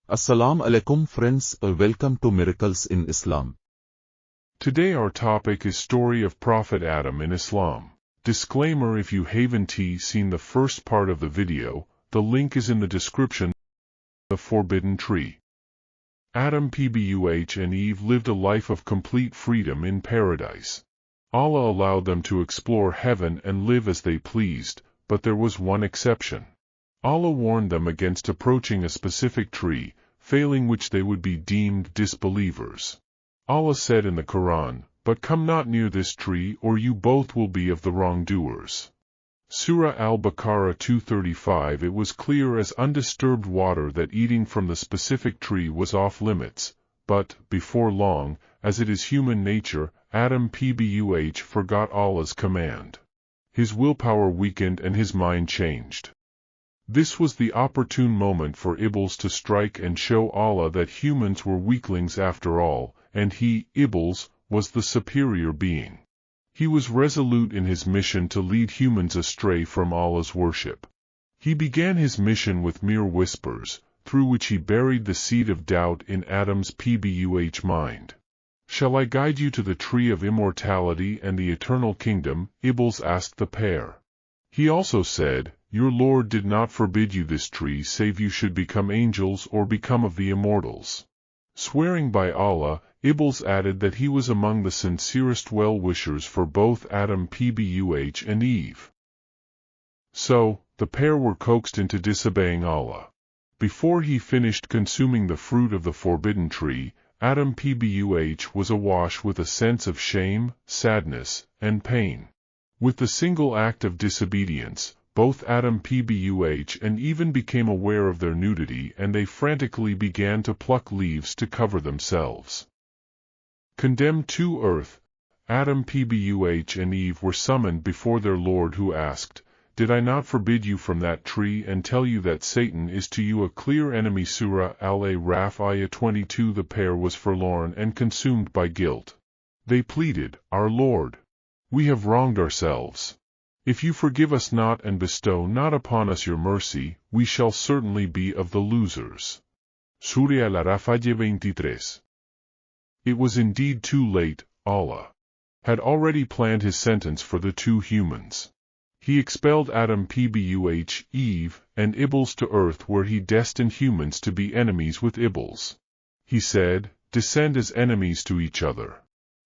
Assalamu alaikum friends, welcome to Miracles in Islam. Today our topic is story of Prophet Adam in Islam. Disclaimer: if you haven't seen the first part of the video, the link is in the description. The Forbidden Tree. Adam and Eve lived a life of complete freedom in paradise. Allah allowed them to explore heaven and live as they pleased, but there was one exception. Allah warned them against approaching a specific tree, failing which they would be deemed disbelievers. Allah said in the Quran, "But come not near this tree or you both will be of the wrongdoers." Surah Al Bukhari 235. It was clear as undisturbed water that eating from the specific tree was off limits, but, before long, as it is human nature, Adam forgot Allah's command. His willpower weakened and his mind changed. This was the opportune moment for Iblis to strike and show Allah that humans were weaklings after all, and he, Iblis, was the superior being. He was resolute in his mission to lead humans astray from Allah's worship. He began his mission with mere whispers, through which he buried the seed of doubt in Adam's mind. "Shall I guide you to the tree of immortality and the eternal kingdom?" Iblis asked the pair. He also said, "Your Lord did not forbid you this tree save you should become angels or become of the immortals." Swearing by Allah, Iblis added that he was among the sincerest well-wishers for both Adam and Eve. So, the pair were coaxed into disobeying Allah. Before he finished consuming the fruit of the forbidden tree, Adam was awash with a sense of shame, sadness, and pain. With the single act of disobedience, both Adam and Eve became aware of their nudity and they frantically began to pluck leaves to cover themselves. Condemned to earth, Adam and Eve were summoned before their Lord, who asked, "Did I not forbid you from that tree and tell you that Satan is to you a clear enemy?" Surah Al-Araf ayah 22. The pair was forlorn and consumed by guilt. They pleaded, "Our Lord, we have wronged ourselves. If you forgive us not and bestow not upon us your mercy, we shall certainly be of the losers." Surah Al-Araf ayah 23. It was indeed too late. Allah had already planned his sentence for the two humans. He expelled Adam Eve, and Iblis to earth, where he destined humans to be enemies with Iblis. He said, "Descend as enemies to each other.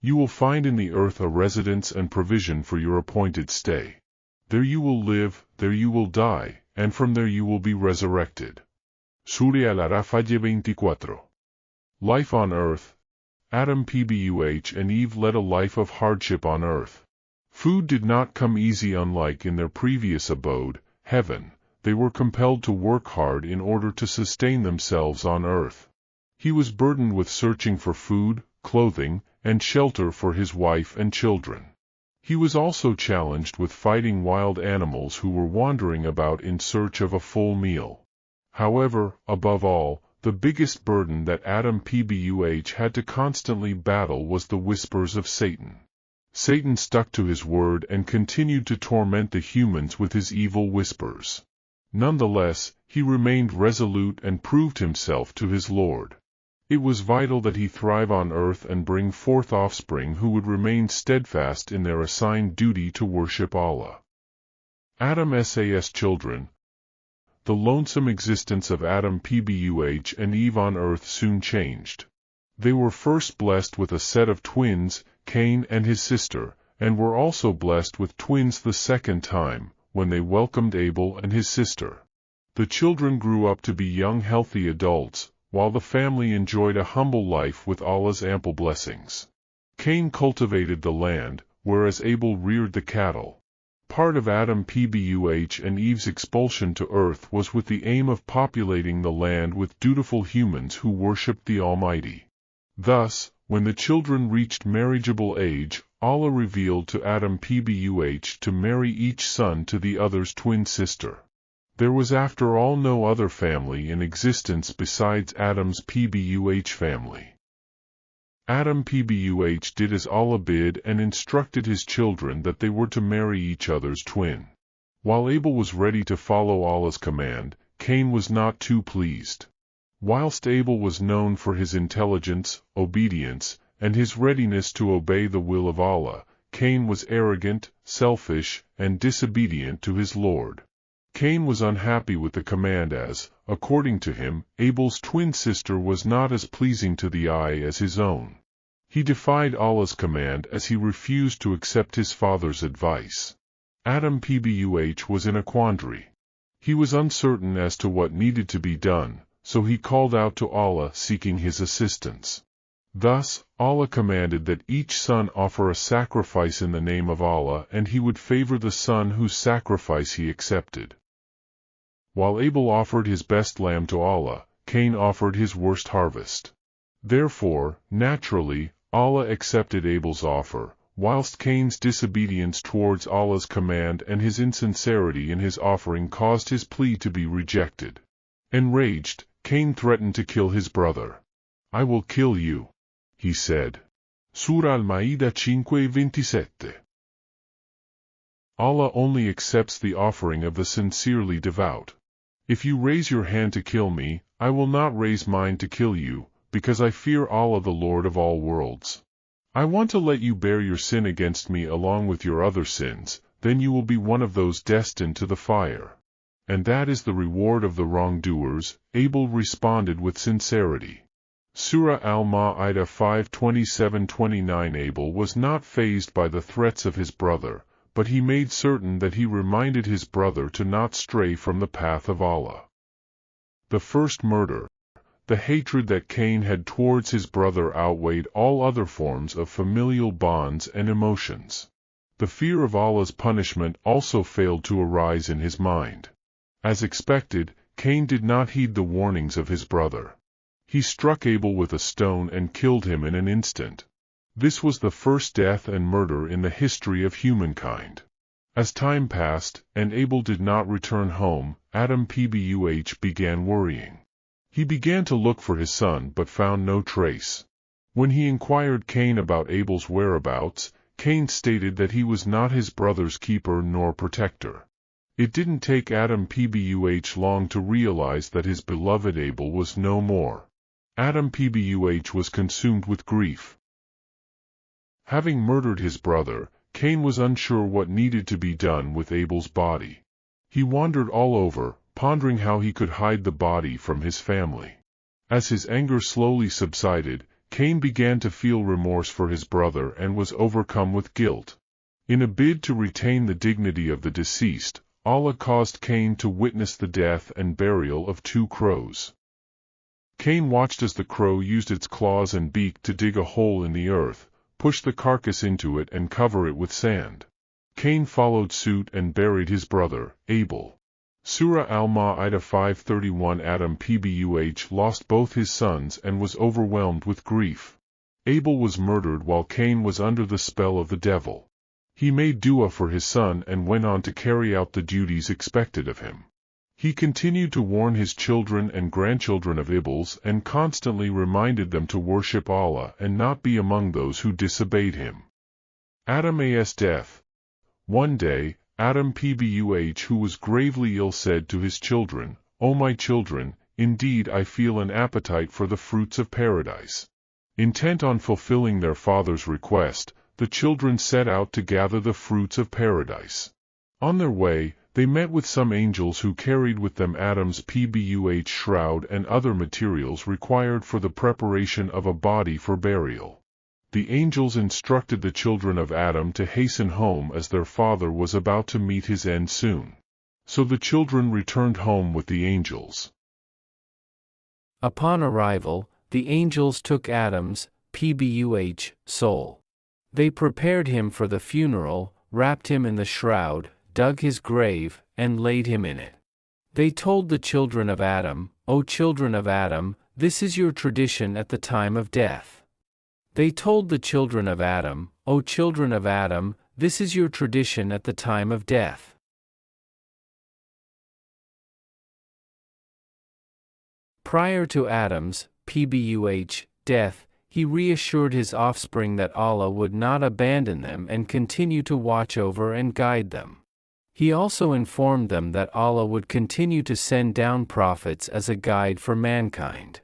You will find in the earth a residence and provision for your appointed stay. There you will live, there you will die, and from there you will be resurrected." Surah Al-Araf ayah 24. Life on earth. Adam and Eve led a life of hardship on earth. Food did not come easy. Unlike in their previous abode, heaven, they were compelled to work hard in order to sustain themselves on earth. He was burdened with searching for food, clothing, and shelter for his wife and children. He was also challenged with fighting wild animals who were wandering about in search of a full meal. However, above all, the biggest burden that Adam had to constantly battle was the whispers of Satan. Satan stuck to his word and continued to torment the humans with his evil whispers. Nonetheless, he remained resolute and proved himself to his Lord. It was vital that he thrive on earth and bring forth offspring who would remain steadfast in their assigned duty to worship Allah. Adam's children. The lonesome existence of Adam and Eve on earth soon changed. They were first blessed with a set of twins, Cain and his sister, and were also blessed with twins the second time, when they welcomed Abel and his sister. The children grew up to be young healthy adults, while the family enjoyed a humble life with Allah's ample blessings. Cain cultivated the land, whereas Abel reared the cattle. Part of Adam and Eve's expulsion to earth was with the aim of populating the land with dutiful humans who worshipped the Almighty. Thus, when the children reached marriageable age, Allah revealed to Adam to marry each son to the other's twin sister. There was after all no other family in existence besides Adam's family. Adam did as Allah bid and instructed his children that they were to marry each other's twin. While Abel was ready to follow Allah's command, Cain was not too pleased. Whilst Abel was known for his intelligence, obedience, and his readiness to obey the will of Allah, Cain was arrogant, selfish, and disobedient to his Lord. Cain was unhappy with the command as, according to him, Abel's twin sister was not as pleasing to the eye as his own. He defied Allah's command as he refused to accept his father's advice. Adam was in a quandary. He was uncertain as to what needed to be done, so he called out to Allah seeking his assistance. Thus, Allah commanded that each son offer a sacrifice in the name of Allah, and he would favor the son whose sacrifice he accepted. While Abel offered his best lamb to Allah, Cain offered his worst harvest. Therefore, naturally, Allah accepted Abel's offer, whilst Cain's disobedience towards Allah's command and his insincerity in his offering caused his plea to be rejected. Enraged, Cain threatened to kill his brother. "I will kill you," he said. Surah Al-Ma'idah 5:27. Allah only accepts the offering of the sincerely devout. If you raise your hand to kill me, I will not raise mine to kill you, because I fear Allah the Lord of all worlds. I want to let you bear your sin against me along with your other sins, then you will be one of those destined to the fire. And that is the reward of the wrongdoers. Abel responded with sincerity. Surah Al-Ma'idah 5:27-29. Abel was not fazed by the threats of his brother, but he made certain that he reminded his brother to not stray from the path of Allah. The first murder. The hatred that Cain had towards his brother outweighed all other forms of familial bonds and emotions. The fear of Allah's punishment also failed to arise in his mind. As expected, Cain did not heed the warnings of his brother. He struck Abel with a stone and killed him in an instant. This was the first death and murder in the history of humankind. As time passed, and Abel did not return home, Adam began worrying. He began to look for his son but found no trace. When he inquired Cain about Abel's whereabouts, Cain stated that he was not his brother's keeper nor protector. It didn't take Adam long to realize that his beloved Abel was no more. Adam was consumed with grief. Having murdered his brother, Cain was unsure what needed to be done with Abel's body. He wandered all over, pondering how he could hide the body from his family. As his anger slowly subsided, Cain began to feel remorse for his brother and was overcome with guilt. In a bid to retain the dignity of the deceased, Allah caused Cain to witness the death and burial of 2 crows. Cain watched as the crow used its claws and beak to dig a hole in the earth, push the carcass into it and cover it with sand. Cain followed suit and buried his brother, Abel. Surah Al-Ma'idah 5:31. Adam lost both his sons and was overwhelmed with grief. Abel was murdered while Cain was under the spell of the devil. He made dua for his son and went on to carry out the duties expected of him. He continued to warn his children and grandchildren of Abel's and constantly reminded them to worship Allah and not be among those who disobeyed him. Adam's death. One day, Adam who was gravely ill said to his children, "O my children, indeed I feel an appetite for the fruits of paradise." Intent on fulfilling their father's request, the children set out to gather the fruits of paradise. On their way, they met with some angels who carried with them Adam's shroud and other materials required for the preparation of a body for burial. The angels instructed the children of Adam to hasten home as their father was about to meet his end soon. So the children returned home with the angels. Upon arrival, the angels took Adam's soul. They prepared him for the funeral, wrapped him in the shroud, dug his grave, and laid him in it. They told the children of Adam, "O children of Adam, this is your tradition at the time of death." They told the children of Adam, "O children of Adam, this is your tradition at the time of death." Prior to Adam's death, he reassured his offspring that Allah would not abandon them and continue to watch over and guide them. He also informed them that Allah would continue to send down prophets as a guide for mankind.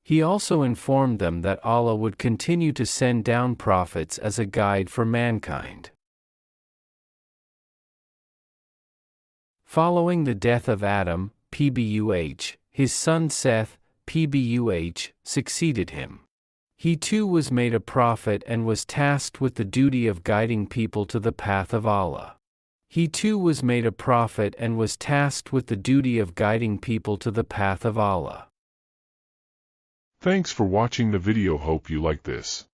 He also informed them that Allah would continue to send down prophets as a guide for mankind. Following the death of Adam, his son Seth, succeeded him. He too was made a prophet and was tasked with the duty of guiding people to the path of Allah. He too was made a prophet and was tasked with the duty of guiding people to the path of Allah. Thanks for watching the video. Hope you like this.